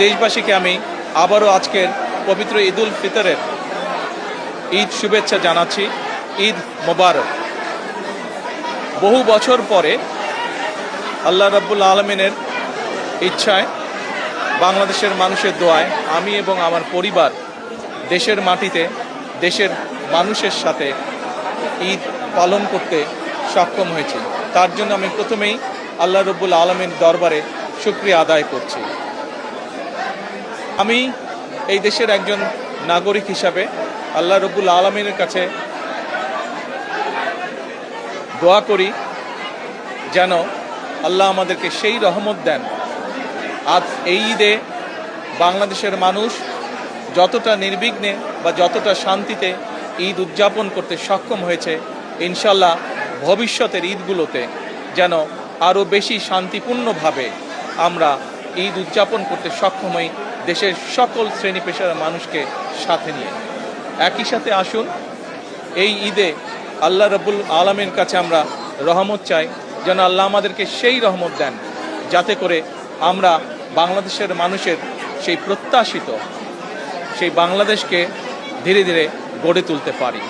দেশবাসীকে আমি আবারও আজকের পবিত্র ঈদুল ফিতরের ঈদ শুভেচ্ছা জানাচ্ছি। ঈদ মোবারক। বহু বছর পরে আল্লাহ রাব্বুল আলামিনের ইচ্ছায়, বাংলাদেশের মানুষের দোয়ায় আমি এবং আমার পরিবার দেশের মাটিতে দেশের মানুষের সাথে ঈদ পালন করতে সক্ষম হয়েছি। তার জন্য আমি প্রথমেই আল্লাহ রাব্বুল আলামিনের দরবারে শুকরিয়া আদায় করছি। আমি এই দেশের একজন নাগরিক হিসাবে আল্লাহ রাব্বুল আলামিনের কাছে দোয়া করি যেন আল্লাহ আমাদেরকে সেই রহমত দেন। আজ এই ঈদে বাংলাদেশের মানুষ যতটা নির্বিঘ্নে বা যতটা শান্তিতে ঈদ উদযাপন করতে সক্ষম হয়েছে, ইনশাল্লাহ ভবিষ্যতের ঈদগুলোতে যেন আরও বেশি শান্তিপূর্ণভাবে আমরা ঈদ উদযাপন করতে সক্ষম হই, দেশের সকল শ্রেণী পেশার মানুষকে সাথে নিয়ে। একই সাথে আসুন এই ঈদে আল্লাহ রাব্বুল আলামিনের কাছে আমরা রহমত চাই, যেন আল্লাহ আমাদেরকে সেই রহমত দেন যাতে করে আমরা বাংলাদেশের মানুষের সেই প্রত্যাশিত সেই বাংলাদেশকে ধীরে ধীরে গড়ে তুলতে পারি।